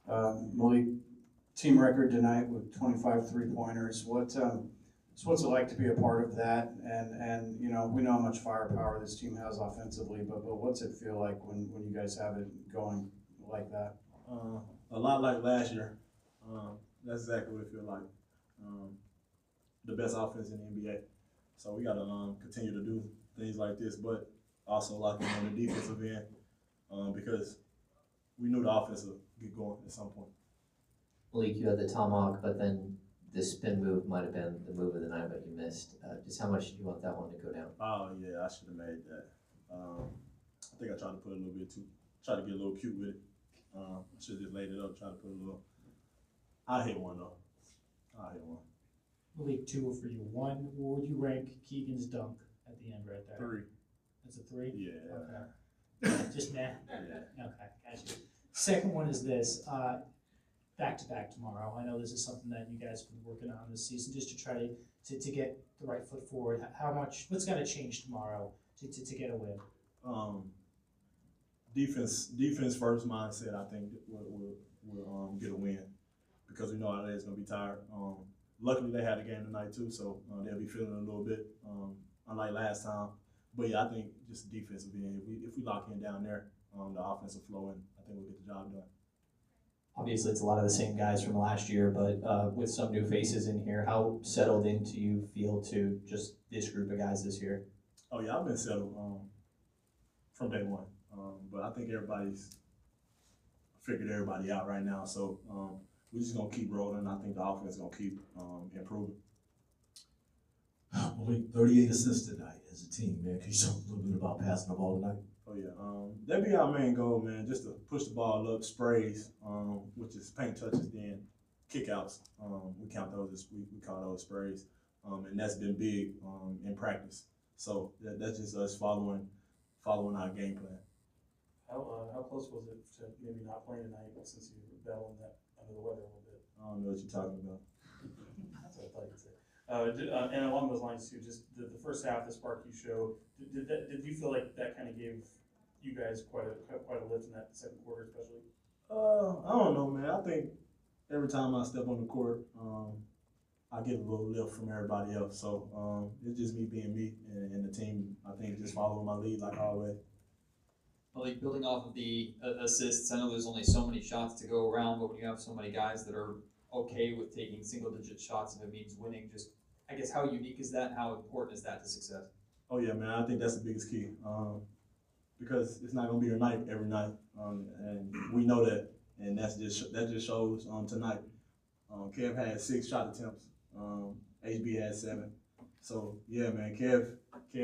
Malik, team record tonight with 25 three-pointers. What's it like to be a part of that? And you know, we know how much firepower this team has offensively, but what's it feel like when you guys have it going like that? A lot like last year. That's exactly what it feels like. Um, the best offense in the NBA. So we got to continue to do things like this, but also lock in on the defensive end because we knew the offense would get going at some point. Malik, you had the tomahawk, but then the spin move might have been the move of the night, but you missed. Just how much do you want that one to go down? Oh yeah, I should have made that. I think I tried to put a little bit try to get a little cute with it. I should have just laid it up, try to put a little. I hit one though. I hit one. Malik, two for you. One, where would you rank Keegan's dunk at the end right there? 3. That's a 3? Yeah. Okay. Just nah? Yeah. Okay, gotcha. Second one is this, back-to-back tomorrow. I know this is something that you guys have been working on this season, just to try to get the right foot forward. What's got to change tomorrow to get a win? Defense first mindset. I think will get a win because we know LA's gonna be tired. Luckily they had a game tonight too, so they'll be feeling a little bit unlike last time. But yeah, I think just defense will be in. If we lock in down there, the offensive flow, and I think we'll get the job done. Obviously, it's a lot of the same guys from last year, but with some new faces in here, how settled in do you feel to just this group of guys this year? Oh yeah, I've been settled from day one, but I think everybody's figured everybody out right now. So we're just gonna keep rolling. I think the offense is gonna keep improving. Malik, 38 assists tonight as a team, man. Can you talk a little bit about passing the ball tonight? Oh yeah, that be our main goal, man. Just to push the ball up, sprays, which is paint touches, then kickouts. We count those as we call those sprays, and that's been big in practice. So that's just us following our game plan. How close was it to maybe not playing tonight since you were battling that under the weather a little bit? I don't know what you're talking about. That's what I thought you'd say. And along those lines too, just the first half, the spark you showed, did you feel like that kind of gave you guys quite a lift in that second quarter, especially? I don't know, man. I think every time I step on the court, I get a little lift from everybody else. So it's just me being me and the team. I think just following my lead like always. Like building off of the assists, I know there's only so many shots to go around, but when you have so many guys that are okay with taking single-digit shots if it means winning, just I guess how unique is that? How important is that to success? Oh yeah, man. I think that's the biggest key because it's not gonna be your night every night, and we know that, and that just shows tonight. Kev had 6 shot attempts. HB had 7. So yeah, man. Kev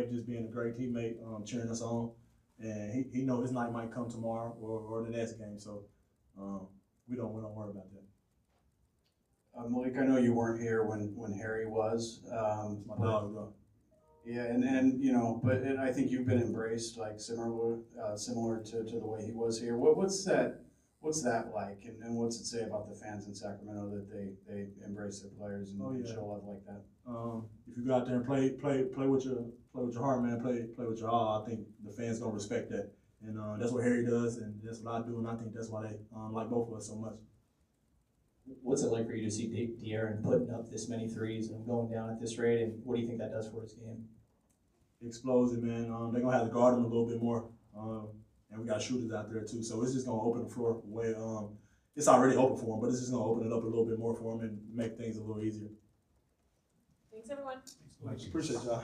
just being a great teammate, cheering us on. And he know his night might come tomorrow or the next game, so we don't worry about that. Malik, I know you weren't here when Harry was. My dog, though. Yeah, and you know, but I think you've been embraced like similar to the way he was here. What's that like, and what's it say about the fans in Sacramento that they embrace their players and show love like that? If you go out there and play with your heart, man, play with your all, I think the fans gonna respect that, and that's what Harry does, and that's what I do, and I think that's why they like both of us so much. What's it like for you to see De'Aaron putting up this many threes and going down at this rate, and what do you think that does for his game? Explosive, man. They're gonna have to guard him a little bit more, and we got shooters out there too, so it's just gonna open the floor way. It's already open for him, but it's just gonna open it up a little bit more for him and make things a little easier. Thanks, everyone. Appreciate y'all.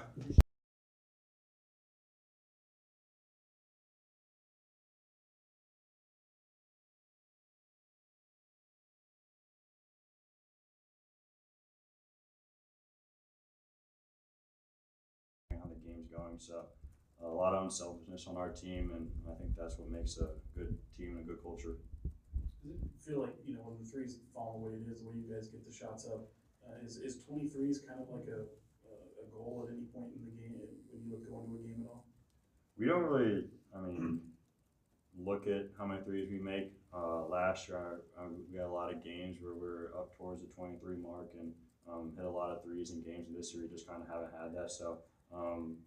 How the game's going, so a lot of unselfishness on our team, and I think that's what makes a good team and a good culture. Does it feel like, you know, when the threes fall the way it is, the way you guys get the shots up, is 23s kind of like a goal at any point in the game when you look to go into a game at all? We don't really, look at how many threes we make. Last year, we had a lot of games where we're up towards the 23 mark and hit a lot of threes in games. And this year, we just kind of haven't had that. So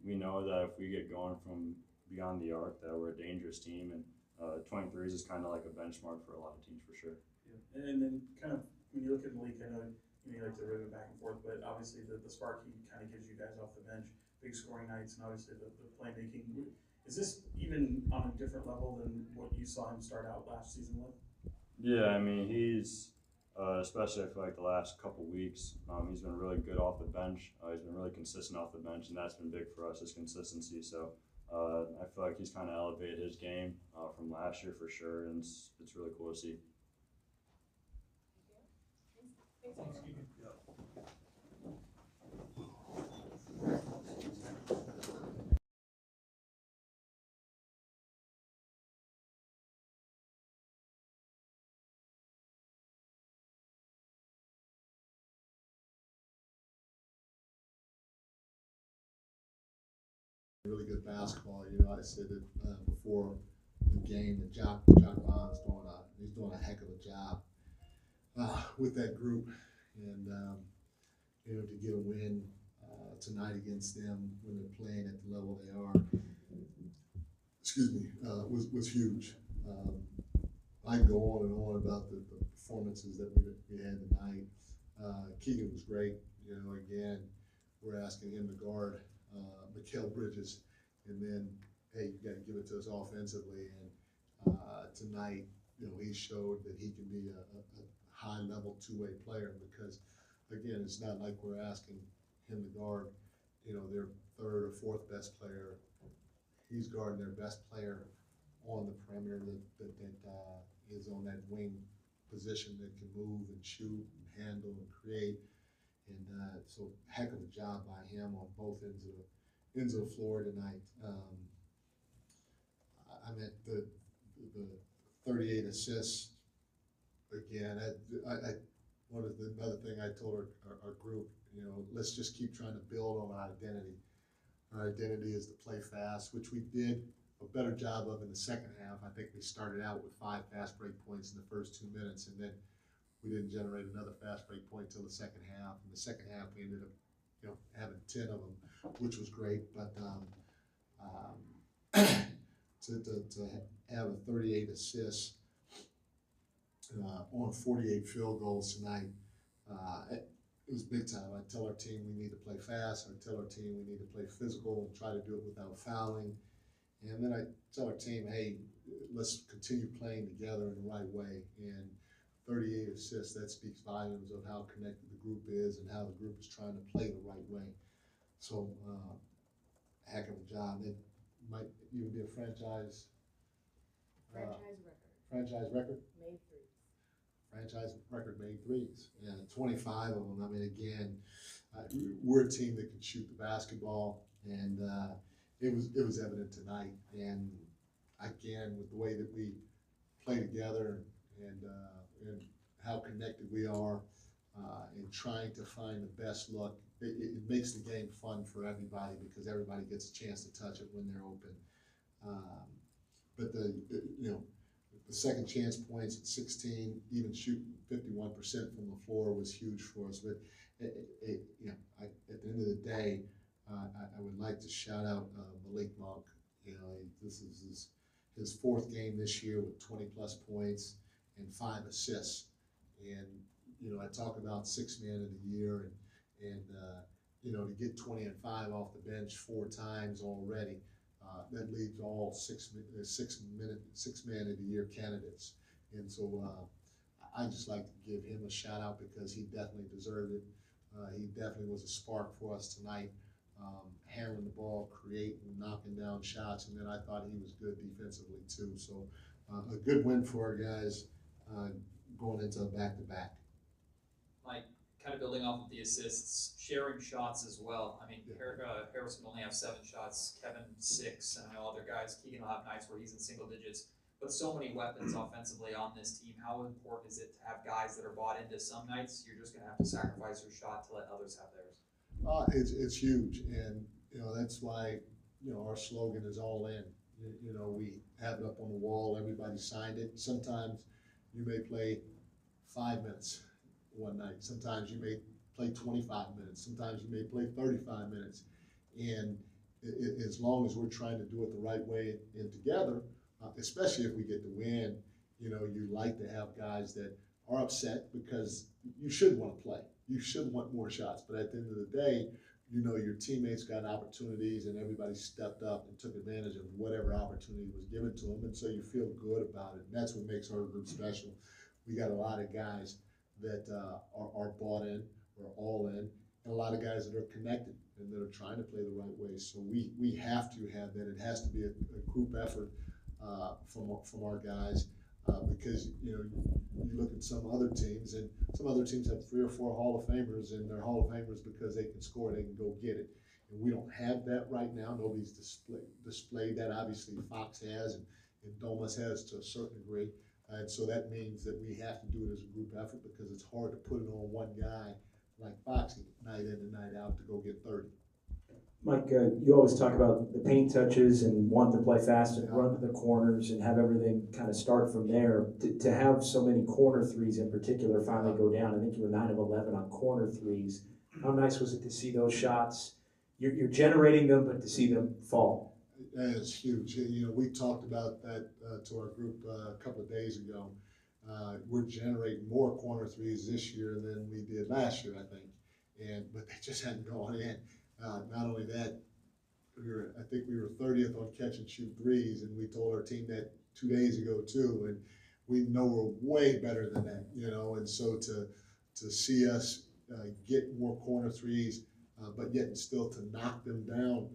we know that if we get going from beyond the arc, that we're a dangerous team, and 23s is kind of like a benchmark for a lot of teams for sure. And then kind of, when you look at Malik, I know, you like to rhythm it back and forth, but obviously the spark he kind of gives you guys off the bench, big scoring nights, and obviously the playmaking. Is this even on a different level than what you saw him start out last season with? Yeah, I mean, he's, especially I feel like the last couple weeks, he's been really good off the bench. He's been really consistent off the bench, and that's been big for us, his consistency. So I feel like he's kind of elevated his game from last year for sure, and it's really cool to see. Thanks, everyone. Really good basketball. I said it before the game that Jock Bond's doing a heck of a job with that group, and to get a win tonight against them when they're playing at the level they are, was huge. I can go on and on about the performances that we had tonight. Keegan was great. Again, we're asking him to guard Mikal Bridges, and then, hey, you got to give it to us offensively. And tonight, he showed that he can be a high-level two-way player, because, again, it's not like we're asking him to guard, their third or fourth best player. He's guarding their best player on the perimeter that is on that wing position that can move and shoot and handle and create. And so, heck of a job by him on both ends of the floor tonight. I meant the 38 assists. Again, another thing I told our group, let's just keep trying to build on our identity. Our identity is to play fast, which we did a better job of in the second half. I think we started out with 5 fast break points in the first 2 minutes, and then we didn't generate another fast break point till the second half. In the second half, we ended up, having 10 of them, which was great. But to have a 38 assists on 48 field goals tonight, it was big time. I tell our team we need to play fast. I tell our team we need to play physical and try to do it without fouling. And then I tell our team, hey, let's continue playing together in the right way. And 38 assists, that speaks volumes of how connected the group is and how the group is trying to play the right way. So, heck of a job. It might even be a franchise record. Made threes. Franchise record made threes. Yeah, 25 of them. I mean, again, we're a team that can shoot the basketball, and it was evident tonight. And again, with the way that we play together and how connected we are, and trying to find the best look, it makes the game fun for everybody, because everybody gets a chance to touch it when they're open. But the second chance points at 16, even shooting 51% from the floor was huge for us. But at the end of the day, I would like to shout out Malik Monk. This is his 4th game this year with 20 plus points and 5 assists. And I talk about 6th man of the year, and to get 20 and 5 off the bench 4 times already. That leaves all 6 man of the year candidates. And so I just like to give him a shout out, because he definitely deserved it. He definitely was a spark for us tonight, handling the ball, creating, knocking down shots, and then I thought he was good defensively too. So a good win for our guys going into a back-to-back. Mike, kind of building off of the assists, sharing shots as well. I mean, Harrison will only have 7 shots, Kevin 6, and I know other guys, Keegan will have nights where he's in single digits. But so many weapons offensively on this team. How important is it to have guys that are bought into? Some nights you're just going to have to sacrifice your shot to let others have theirs. It's huge, and that's why our slogan is all in. We have it up on the wall. Everybody signed it. Sometimes you may play 5 minutes one night. Sometimes you may play 25 minutes. Sometimes you may play 35 minutes. And as long as we're trying to do it the right way and together, especially if we get the win, you like to have guys that are upset because you should want to play. You should want more shots. But at the end of the day, you know, your teammates got opportunities and everybody stepped up and took advantage of whatever opportunity was given to them. And so you feel good about it. And that's what makes our group special. We got a lot of guys that are bought in, or all in, and a lot of guys that are connected and that are trying to play the right way. So we have to have that. It has to be a group effort from our guys because, you know, you look at some other teams, and some other teams have 3 or 4 Hall of Famers, and they're Hall of Famers because they can score, they can go get it. And we don't have that right now. Nobody's displayed that. Obviously, Fox has, and Domas has to a certain degree. And so that means that we have to do it as a group effort because it's hard to put it on one guy like Foxy night in and night out to go get 30. Mike, you always talk about the paint touches and wanting to play fast and run to the corners and have everything kind of start from there. To have so many corner threes in particular finally go down, I think you were 9 of 11 on corner threes. How nice was it to see those shots? You're generating them, but to see them fall. It's huge. You know, we talked about that to our group a couple of days ago. We're generating more corner threes this year than we did last year, I think. But they just hadn't gone in. Not only that, I think we were 30th on catch and shoot threes, and we told our team that 2 days ago too. And we know we're way better than that, you know. And so to see us get more corner threes, but yet still to knock them down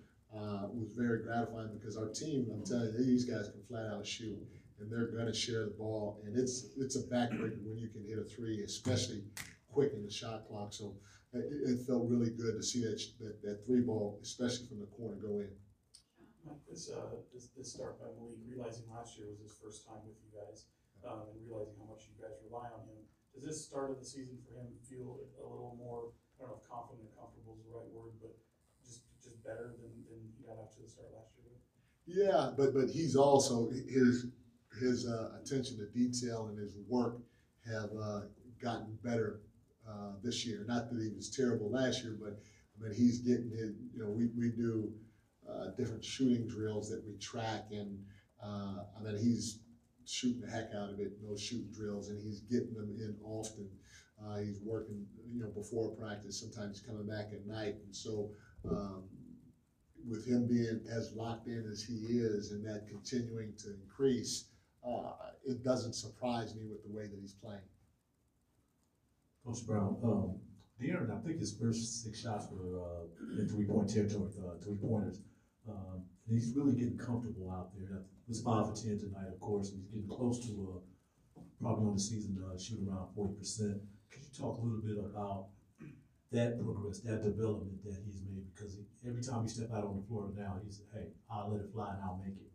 was very gratifying because our team, I'm telling you, these guys can flat out shoot, and they're going to share the ball. And it's a backbreaker when you can hit a three, especially quick in the shot clock. So it felt really good to see that three ball, especially from the corner, go in. This start by Malik, realizing last year was his first time with you guys, and realizing how much you guys rely on him. Does this start of the season for him feel a little more, I don't know if confident or comfortable is the right word, but just better than he got after the start last year? Yeah, but he's also, his attention to detail and his work have gotten better this year. Not that he was terrible last year, but I mean, he's getting his, you know, we do different shooting drills that we track, and I mean, he's shooting the heck out of it in those shooting drills, and he's getting them in often. He's working, you know, before practice, sometimes coming back at night, and so with him being as locked in as he is and that continuing to increase, it doesn't surprise me with the way that he's playing. Coach Brown, De'Aaron, I think his first 6 shots were in 3-point territory, 3-pointers. He's really getting comfortable out there. It was 5 for 10 tonight, of course, and he's getting close to probably on the season shooting around 40%. Could you talk a little bit about that progress, that development that he's made? Because every time he step out on the floor now, he's, hey, I'll let it fly and I'll make it.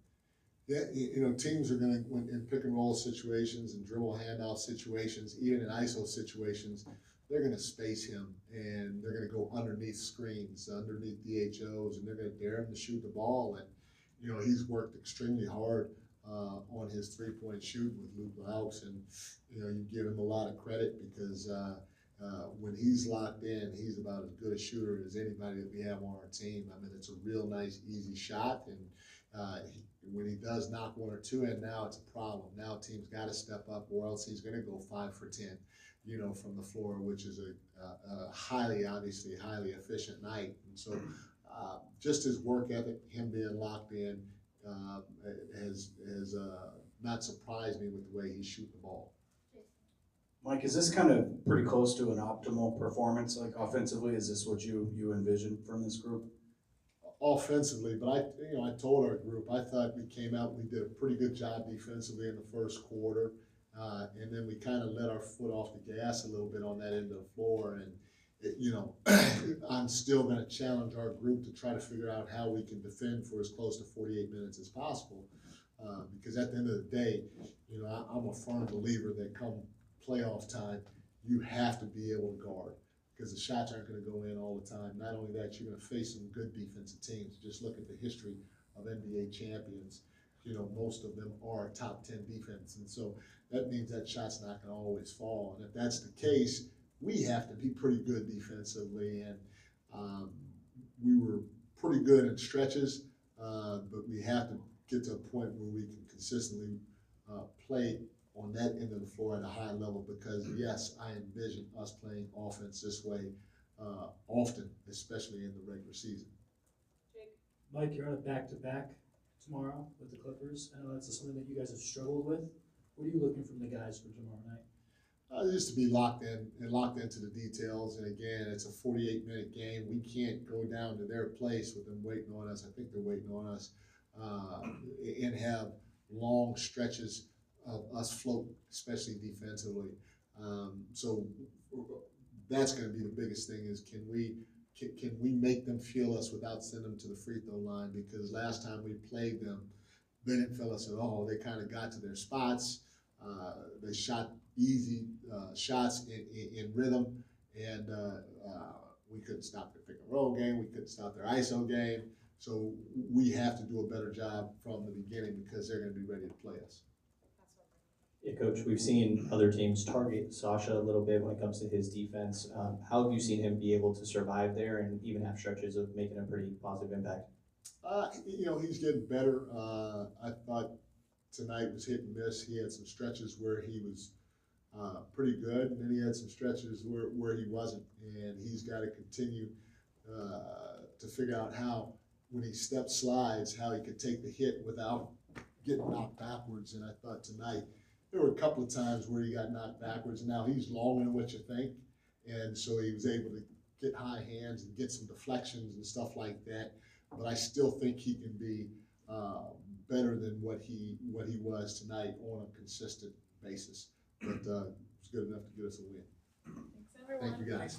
Yeah, you know, teams are going to, in pick and roll situations and dribble handoff situations, even in ISO situations, they're going to space him and they're going to go underneath screens, underneath DHOs, and they're going to dare him to shoot the ball. And, you know, he's worked extremely hard on his 3-point shooting with Luke Laux, and, you know, you give him a lot of credit because when he's locked in, he's about as good a shooter as anybody that we have on our team. I mean, it's a real nice, easy shot, and when he does knock 1 or 2 in, now it's a problem. Now a team's got to step up, or else he's going to go 5 for 10, you know, from the floor, which is a obviously highly efficient night. And so just his work ethic, him being locked in, has not surprised me with the way he's shooting the ball. Mike, is this kind of pretty close to an optimal performance, like offensively? Is this what you envision from this group? Offensively, but I told our group, I thought we came out and we did a pretty good job defensively in the first quarter, and then we kind of let our foot off the gas a little bit on that end of the floor. And you know, I'm still going to challenge our group to try to figure out how we can defend for as close to 48 minutes as possible, because at the end of the day, you know, I'm a firm believer that come playoff time, you have to be able to guard, because the shots aren't going to go in all the time. Not only that, you're going to face some good defensive teams. Just look at the history of NBA champions. You know, most of them are top 10 defense. And so that means that shot's not going to always fall. And if that's the case, we have to be pretty good defensively. And we were pretty good in stretches, but we have to get to a point where we can consistently play on that end of the floor at a high level, because yes, I envision us playing offense this way often, especially in the regular season. Jake? Mike, you're on a back-to-back tomorrow with the Clippers. I know that's something that you guys have struggled with. What are you looking from the guys for tomorrow night? Just to be locked in and locked into the details. And again, it's a 48-minute game. We can't go down to their place with them waiting on us. I think they're waiting on us, and have long stretches of us float, especially defensively. So that's going to be the biggest thing: is can we make them feel us without sending them to the free throw line? Because last time we played them, they didn't feel us at all. They kind of got to their spots. They shot easy shots in rhythm, and we couldn't stop their pick and roll game. We couldn't stop their ISO game. So we have to do a better job from the beginning, because they're going to be ready to play us. Yeah, Coach, we've seen other teams target Sasha a little bit when it comes to his defense. How have you seen him be able to survive there and even have stretches of making a pretty positive impact? He's getting better. I thought tonight was hit and miss. He had some stretches where he was pretty good, and then he had some stretches where he wasn't. And he's got to continue to figure out how, when he step slides, how he could take the hit without getting knocked backwards. And I thought tonight there were a couple of times where he got knocked backwards, and now he's longer than what you think. And so he was able to get high hands and get some deflections and stuff like that. But I still think he can be better than what he was tonight on a consistent basis. But it's good enough to get us a win. Thanks, everyone. Thank you, guys.